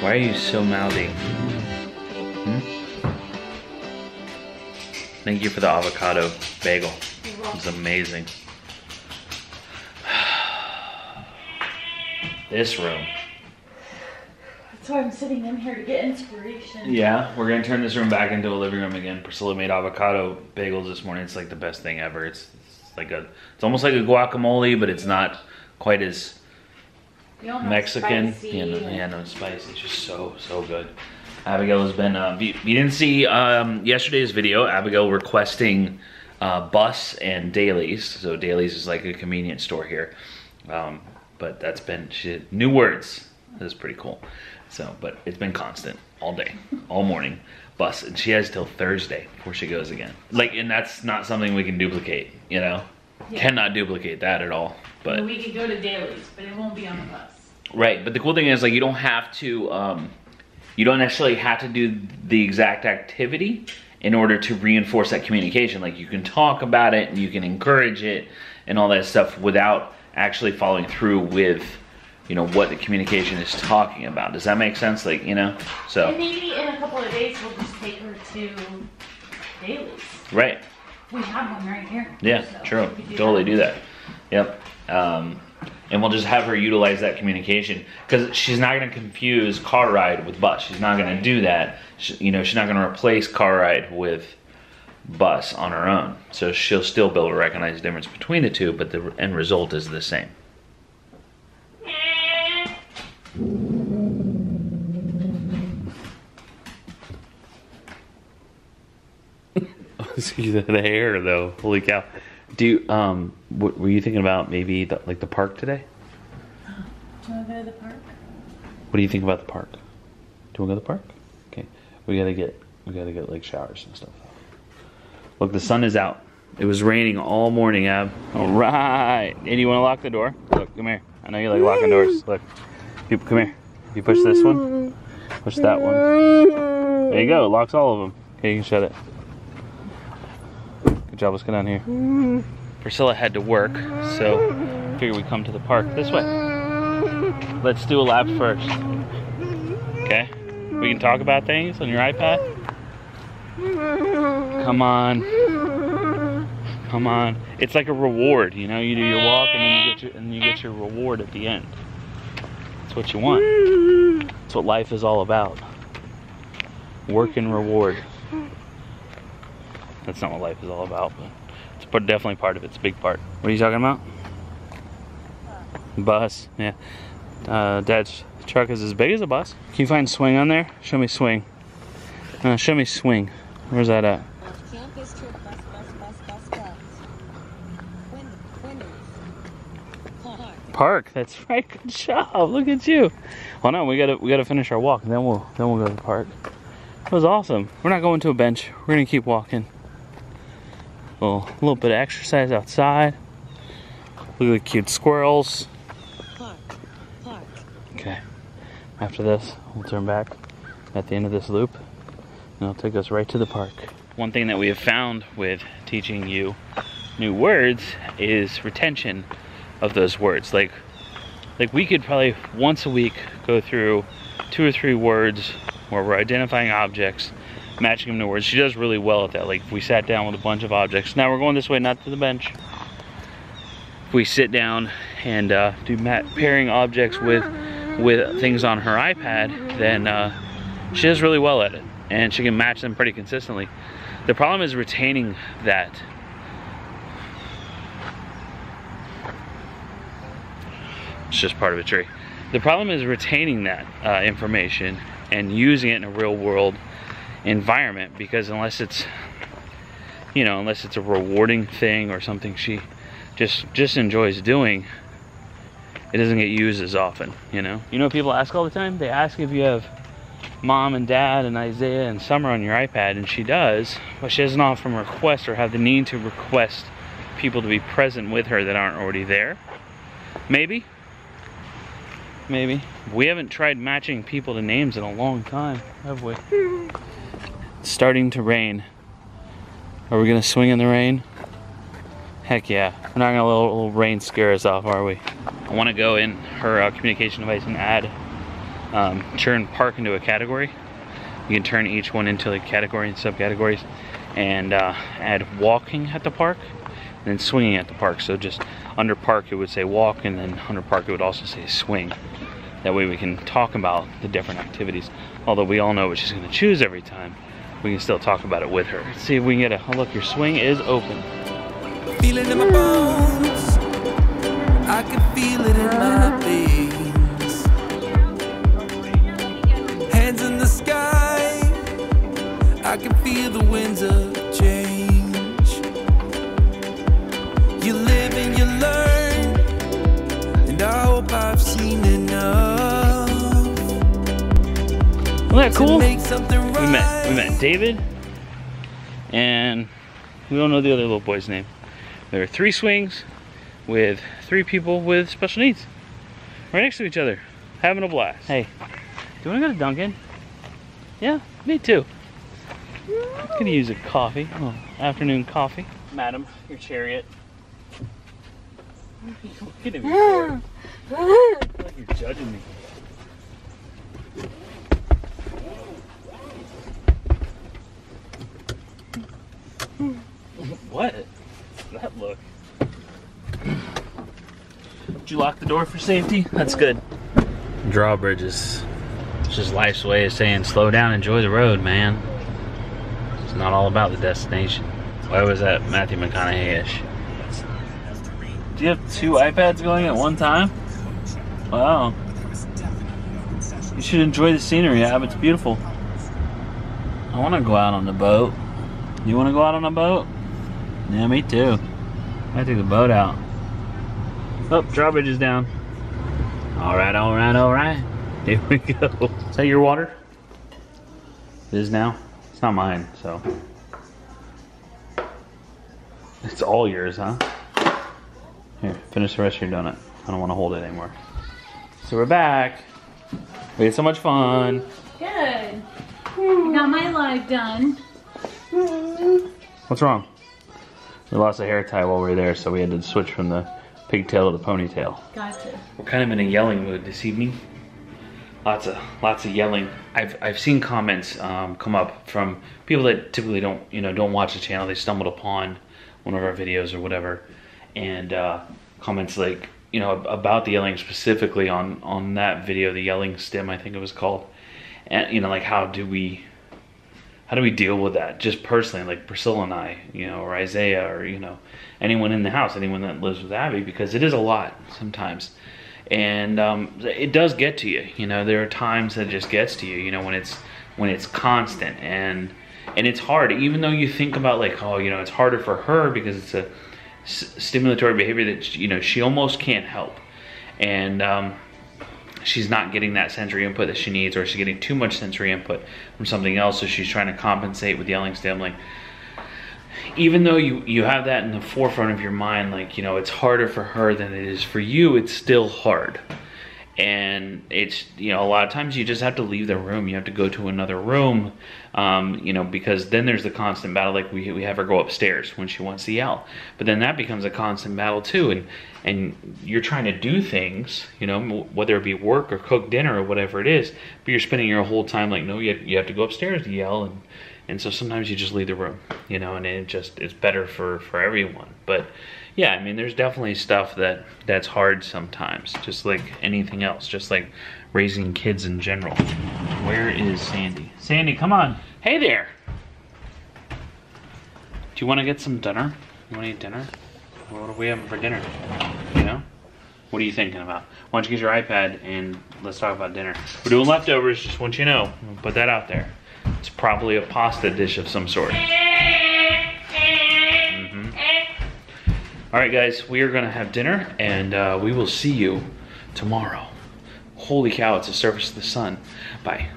Why are you so mouthy? Thank you for the avocado bagel. It was amazing. This room. That's why I'm sitting in here, to get inspiration. Yeah, we're gonna turn this room back into a living room again. Priscilla made avocado bagels this morning. It's like the best thing ever. It's like it's almost like a guacamole, but it's not quite as Mexican. Yeah, no, spicy. It's just so good. Abigail has been, you didn't see yesterday's video, Abigail requesting Bus and Dailies. So Dailies is like a convenience store here. But that's been, new words. That's pretty cool. So, but it's been constant all day, all morning. Bus, and she has till Thursday before she goes again. Like, and that's not something we can duplicate, you know? Yeah. Cannot duplicate that at all. But we could go to Dailies, but it won't be on the bus. Right, but the cool thing is, like, you don't have to, you don't necessarily have to do the exact activity in order to reinforce that communication. Like, you can talk about it and you can encourage it and all that stuff without actually following through with, you know, what the communication is talking about. Does that make sense? Like, you know, so. And maybe in a couple of days we'll just take her to Dailies. Right. We have one right here. Yeah, so true. Totally do that. Yep. And we'll just have her utilize that communication, because she's not going to confuse car ride with bus. She's not going to do that. You know, she's not going to replace car ride with bus on her own. So she'll still be able to recognize the difference between the two, but the end result is the same. See the hair though, holy cow. Do you, what were you thinking about, maybe like the park today? Do you want to go to the park? What do you think about the park? Do you want to go to the park? Okay, we gotta get like showers and stuff. Look, the sun is out. It was raining all morning, Ab. All right, and you want to lock the door? Look, come here. I know you like locking doors. Look, come here. You push this one, push that one. There you go, it locks all of them. Okay, you can shut it. Good job, let's go down here. Priscilla had to work, so I figured we'd come to the park this way. Let's do a lap first. Okay? We can talk about things on your iPad? Come on. Come on. It's like a reward, you know? You do your walk and then you get your reward at the end. That's what you want. That's what life is all about. Work and reward. That's not what life is all about, but it's definitely part of it. It's a big part. What are you talking about? Bus, yeah. Dad's truck is as big as a bus. Can you find swing on there? Show me swing. Show me swing. Where's that at? Campus trip, bus. Park, that's right. Good job. Look at you. Well, no, we gotta finish our walk, and then we'll go to the park. That was awesome. We're not going to a bench. We're gonna keep walking. A little bit of exercise outside. Look at the cute squirrels. Park. Okay. After this, we'll turn back at the end of this loop, and it'll take us right to the park. One thing that we have found with teaching you new words is retention of those words. Like we could probably once a week go through 2 or 3 words where we're identifying objects, matching them to words. She does really well at that. Like if we sat down with a bunch of objects. Now we're going this way, not to the bench. If we sit down and do pairing objects with things on her iPad, then she does really well at it, and she can match them pretty consistently. The problem is retaining that. It's just part of a tree. The problem is retaining that information and using it in a real world environment, because unless it's a rewarding thing or something she just enjoys doing, it doesn't get used as often, you know? You know what people ask all the time? They ask if you have Mom and Dad and Isaiah and Summer on your iPad, and she does, but she doesn't often request or have the need to request people to be present with her that aren't already there. Maybe. We haven't tried matching people to names in a long time, have we? It's starting to rain. Are we gonna swing in the rain? Heck yeah. We're not gonna let a little rain scare us off, are we? I wanna go in her communication device and add, turn park into a category. You can turn each one into like category and subcategories, and add walking at the park, and then swinging at the park. So just under park it would say walk, and then under park it would also say swing. That way we can talk about the different activities. Although we all know what she's gonna choose every time, we can still talk about it with her. Let's see if we can get a, oh look, your swing is open. Feel it in my bones, I can feel it in my veins. Hands in the sky, I can feel the winds of change. You live and you learn, and I hope I've seen enough. Isn't that cool? To make something right. We met David, and we don't know the other little boy's name. There are 3 swings with 3 people with special needs, right next to each other, having a blast. Hey, do you want to go to Dunkin'? Yeah, me too. Could use a coffee, oh, afternoon coffee. Madam, your chariot. Look at me. I feel like you're judging me. What? That look. Did you lock the door for safety? That's good. Drawbridges. It's just life's way of saying slow down, enjoy the road, man. It's not all about the destination. Why was that Matthew McConaughey-ish? Do you have 2 iPads going at one time? Wow. You should enjoy the scenery, Ab. It's beautiful. I want to go out on the boat. You want to go out on a boat? Yeah, me too. I take the boat out. Oh, drawbridge is down. Alright, alright, alright. Here we go. Is that your water? It is now? It's not mine, so. It's all yours, huh? Here, finish the rest of your donut. I don't want to hold it anymore. So we're back. We had so much fun. Good. I got my live done. What's wrong? We lost a hair tie while we were there, so we had to switch from the pigtail to the ponytail. Gotcha. We're kind of in a yelling mood this evening. Lots of yelling. I've seen comments come up from people that typically don't watch the channel. They stumbled upon one of our videos or whatever, and comments like about the yelling, specifically on that video, the yelling stim, I think it was called, and like how do we deal with that, just personally, like Priscilla and I, or Isaiah, or anyone in the house, anyone that lives with Abby, because it is a lot sometimes, and it does get to you. There are times that it just gets to you. When it's constant, and it's hard, even though you think about like, oh, it's harder for her because it's a stimulatory behavior that she almost can't help, and she's not getting that sensory input that she needs, or she's getting too much sensory input from something else, so she's trying to compensate with yelling stim. Like, even though you have that in the forefront of your mind, like, it's harder for her than it is for you, it's still hard. And it's, a lot of times you just have to leave the room. You have to go to another room, because then there's the constant battle. Like we have her go upstairs when she wants to yell, but then that becomes a constant battle too. And you're trying to do things, whether it be work or cook dinner or whatever it is, but you're spending your whole time like, no, you have to go upstairs to yell. And so sometimes you just leave the room, and it's better for everyone. But yeah, I mean, there's definitely stuff that's hard sometimes, just like anything else, just like raising kids in general. Where is Sandy? Sandy, come on. Hey there. Do you want to get some dinner? You want to eat dinner? What are we having for dinner? What are you thinking about? Why don't you get your iPad and let's talk about dinner. We're doing leftovers, just want you to know. We'll put that out there. It's probably a pasta dish of some sort. All right, guys, we are gonna have dinner, and we will see you tomorrow. Holy cow, it's the surface of the sun. Bye.